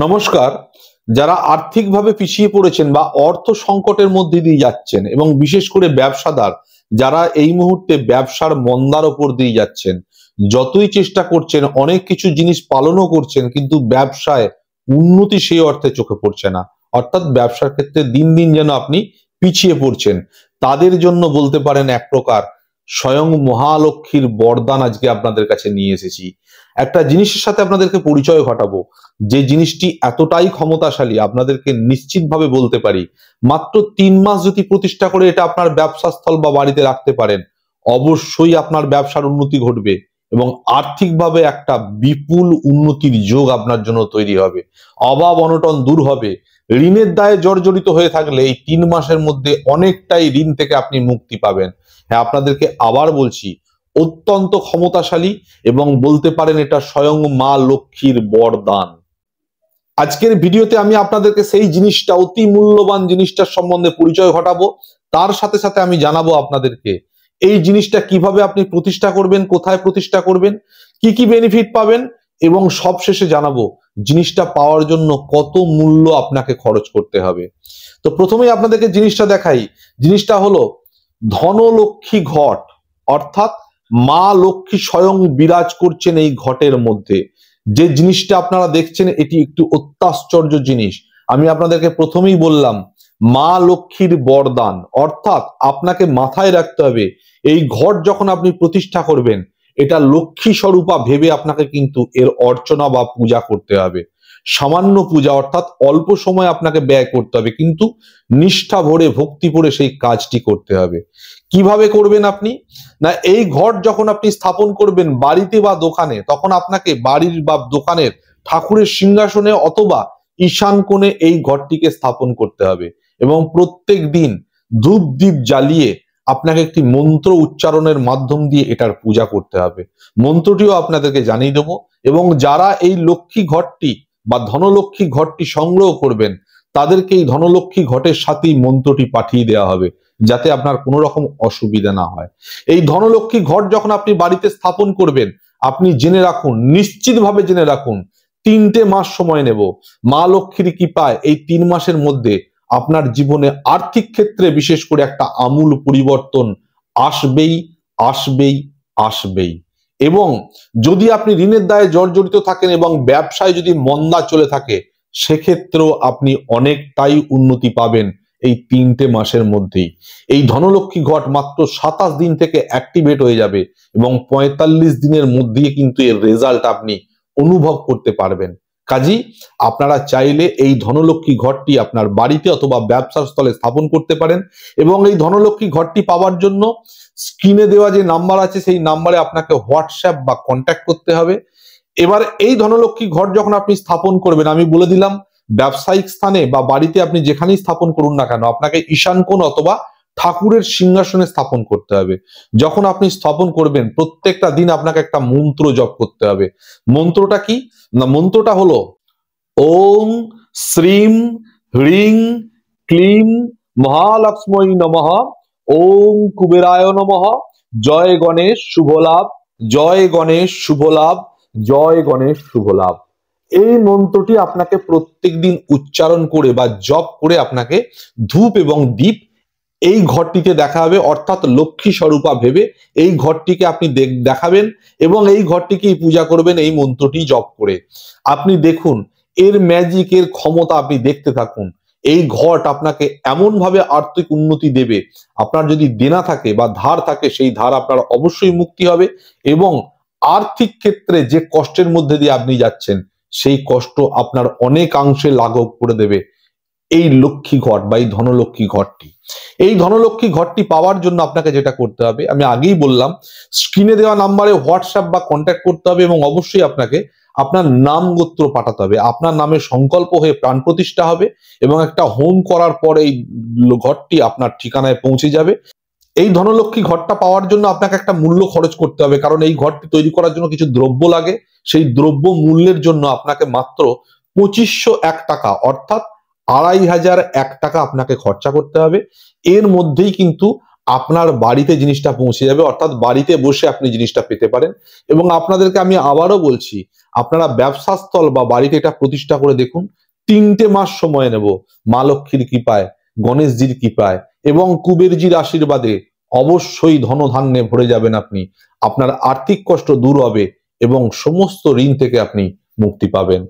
নমস্কার। যারা আর্থিকভাবে পিছিয়ে পড়েছেন বা অর্থ সংকটের মধ্যে দিয়ে যাচ্ছেন এবং বিশেষ করে ব্যবসাদার যারা এই মুহূর্তে ব্যবসার মন্দার ওপর দিয়ে যাচ্ছেন, যতই চেষ্টা করছেন অনেক কিছু জিনিস পালনও করছেন কিন্তু ব্যবসায় উন্নতি সেই অর্থে চোখে পড়ছে না, অর্থাৎ ব্যবসার ক্ষেত্রে দিন দিন যেন আপনি পিছিয়ে পড়ছেন, তাদের জন্য বলতে পারেন এক প্রকার স্বয়ং মহালক্ষ্মীর বরদান আজকে আপনাদের কাছে নিয়ে এসেছি। একটা জিনিসের সাথে আপনাদেরকে পরিচয় ঘটাবো, যে জিনিসটি এতটাই ক্ষমতাশালী আপনাদেরকে নিশ্চিতভাবে বলতে পারি, মাত্র 3 মাস যদি প্রতিষ্ঠা করে এটা আপনার ব্যবসা স্থল বা বাড়িতে রাখতে পারেন, অবশ্যই আপনার ব্যবসার উন্নতি ঘটবে এবং আর্থিকভাবে একটা বিপুল উন্নতির যোগ আপনার জন্য তৈরি হবে। অভাব অনটন দূর হবে। ঋণের দায়ে জর্জরিত হয়ে থাকলে এই 3 মাসের মধ্যে অনেকটাই ঋণ থেকে আপনি মুক্তি পাবেন। হ্যাঁ, আপনাদেরকে আবার বলছি, অত্যন্ত ক্ষমতাশালী এবং বলতে পারেন এটা স্বয়ং মা লক্ষ্মীর বরদান। আজকের ভিডিওতে আমি আপনাদেরকে সেই জিনিসটা, অতি মূল্যবান জিনিসটার সম্বন্ধে পরিচয় ঘটাবো। তার সাথে সাথে আমি জানাবো আপনাদেরকে এই জিনিসটা কিভাবে আপনি প্রতিষ্ঠা করবেন, কোথায় প্রতিষ্ঠা করবেন, কি কি বেনিফিট পাবেন এবং সবশেষে জানাবো জিনিসটা পাওয়ার জন্য কত মূল্য আপনাকে খরচ করতে হবে। তো প্রথমেই আপনাদেরকে জিনিসটা দেখাই। জিনিসটা হলো ধনলক্ষ্মী ঘট, অর্থাৎ মা লক্ষ্মী স্বয়ং বিরাজ করছেন এই ঘটের মধ্যে। যে জিনিসটা আপনারা দেখছেন এটি একটু অত্যাশ্চর্য জিনিস। আমি আপনাদেরকে প্রথমেই বললাম মা লক্ষ্মীর বরদান, অর্থাৎ আপনাকে মাথায় রাখতে হবে এই ঘট যখন আপনি প্রতিষ্ঠা করবেন এটা লক্ষ্মী স্বরূপা ভেবে আপনাকে কিন্তু এর অর্চনা বা পূজা করতে হবে। সামান্য পূজা, অর্থাৎ অল্প সময় আপনাকে ব্যয় করতে হবে কিন্তু নিষ্ঠা ভরে ভক্তি ভরে সেই কাজটি করতে হবে। কিভাবে করবেন আপনি? না, এই ঘট যখন আপনি স্থাপন করবেন বাড়িতে বা দোকানে, তখন আপনাকে বাড়ির বা দোকানের ঠাকুরের সিংহাসনে অথবা ঈশান কোণে এই ঘরটিকে স্থাপন করতে হবে এবং প্রত্যেক দিন ধূপ দ্বীপ জ্বালিয়ে আপনাকে একটি মন্ত্র উচ্চারণের মাধ্যম দিয়ে এটার পূজা করতে হবে। মন্ত্রটিও আপনাদেরকে জানিয়ে দেবো এবং যারা এই লক্ষ্মী ঘরটি বা ধনলক্ষ্মী ঘরটি সংগ্রহ করবেন তাদেরকে এই ধনলক্ষ্মী ঘটের সাথেই মন্ত্রটি পাঠিয়ে দেওয়া হবে যাতে আপনার কোনো রকম অসুবিধা না হয়। এই ধনলক্ষ্মী ঘট যখন আপনি বাড়িতে স্থাপন করবেন, আপনি জেনে রাখুন, নিশ্চিতভাবে জেনে রাখুন, 3টে মাস সময় নেব। মা লক্ষ্মীর কৃপায় এই 3 মাসের মধ্যে আপনার জীবনে আর্থিক ক্ষেত্রে বিশেষ করে একটা আমূল পরিবর্তন আসবেই আসবেই আসবেই। এবং যদি আপনি ঋণের দায়ে জর্জরিত থাকেন এবং ব্যবসায় যদি মন্দা চলে থাকে, সেক্ষেত্রেও আপনি অনেকটাই উন্নতি পাবেন এই 3টে মাসের মধ্যেই। এই ধনলক্ষ্মী ঘট মাত্র 27 দিন থেকে অ্যাক্টিভেট হয়ে যাবে এবং 45 দিনের মধ্যেই কিন্তু এর রেজাল্ট আপনি অনুভব করতে পারবেন। কাজী আপনারা চাইলে এই ধনলক্ষ্মী ঘরটি আপনার বাড়িতে অথবা ব্যবসার স্থলে স্থাপন করতে পারেন এবং এই ধনলক্ষ্মী ঘরটি পাওয়ার জন্য স্ক্রিনে দেওয়া যে নাম্বার আছে সেই নাম্বারে আপনাকে হোয়াটসঅ্যাপ বা কন্ট্যাক্ট করতে হবে। এবার এই ধনলক্ষ্মী ঘর যখন আপনি স্থাপন করবেন, আমি বলে দিলাম ব্যবসায়িক স্থানে বা বাড়িতে আপনি যেখানেই স্থাপন করুন না কেন, আপনাকে ঈশান কোণ অথবা ঠাকুরের সিংহাসনে স্থাপন করতে হবে। যখন আপনি স্থাপন করবেন প্রত্যেকটা দিন আপনাকে একটা মন্ত্র জপ করতে হবে। মন্ত্রটা কি? না, মন্ত্রটা হলো ওম শ্রীম হ্রিং ক্লিম মহালক্ষ্মী নমঃ, ওম কুবেরায় নমঃ, জয় গণেশ শুভ লাভ, জয় গণেশ শুভ লাভ, জয় গণেশ শুভ লাভ। এই মন্ত্রটি আপনাকে প্রত্যেকদিন উচ্চারণ করে বা জপ করে আপনাকে ধূপ এবং দীপ এই ঘরটিতে দেখা হবে, অর্থাৎ লক্ষ্মী স্বরূপা ভেবে এই ঘরটিকে আপনি দেখাবেন এবং এই ঘরটিকেই পূজা করবেন এই মন্ত্রটি জপ করে। আপনি দেখুন এর ম্যাজিক, এর ক্ষমতা আপনি দেখতে থাকুন। এই ঘট আপনাকে এমন ভাবে আর্থিক উন্নতি দেবে, আপনার যদি দেনা থাকে বা ধার থাকে সেই ধার আপনার অবশ্যই মুক্তি হবে এবং আর্থিক ক্ষেত্রে যে কষ্টের মধ্যে দিয়ে আপনি যাচ্ছেন সেই কষ্ট আপনার অনেকাংশে লাঘব করে দেবে এই লক্ষ্মী ঘট বা এই ধনলক্ষ্মী ঘরটি। এই ধনলক্ষ্মী ঘরটি পাওয়ার জন্য আপনাকে যেটা করতে হবে আমি আগেই বললাম, স্ক্রিনে দেওয়া নাম্বারে হোয়াটসঅ্যাপ বা কন্ট্যাক্ট করতে হবে এবং অবশ্যই আপনাকে আপনার নাম গোত্র পাঠাতে হবে। আপনার নামে সংকল্প হয়ে প্রাণ প্রতিষ্ঠা হবে এবং একটা হোম করার পর এই ঘরটি আপনার ঠিকানায় পৌঁছে যাবে। এই ধনলক্ষ্মী ঘরটা পাওয়ার জন্য আপনাকে একটা মূল্য খরচ করতে হবে, কারণ এই ঘরটি তৈরি করার জন্য কিছু দ্রব্য লাগে। সেই দ্রব্য মূল্যের জন্য আপনাকে মাত্র 2501 টাকা, অর্থাৎ 2501 টাকা আপনাকে খরচা করতে হবে। এর মধ্যেই কিন্তু আপনার বাড়িতে জিনিসটা পৌঁছে যাবে, অর্থাৎ বাড়িতে বসে আপনি জিনিসটা পেতে পারেন। এবং আপনাদেরকে আমি আবারও বলছি, আপনারা ব্যবসাস্থল বা বাড়িতে এটা প্রতিষ্ঠা করে দেখুন। 3টে মাস সময় নেব, মা লক্ষ্মীর কৃপায়, গণেশজির কৃপায় এবং কুবেরজির আশীর্বাদে অবশ্যই ধনধান্যে ভরে যাবেন আপনি। আপনার আর্থিক কষ্ট দূর হবে এবং সমস্ত ঋণ থেকে আপনি মুক্তি পাবেন।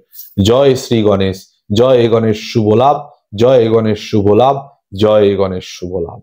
জয় শ্রী গণেশ, জয় গণেশ শুভ লাভ, জয় গণেশ শুভ লাভ, জয় গণেশ শুভ লাভ।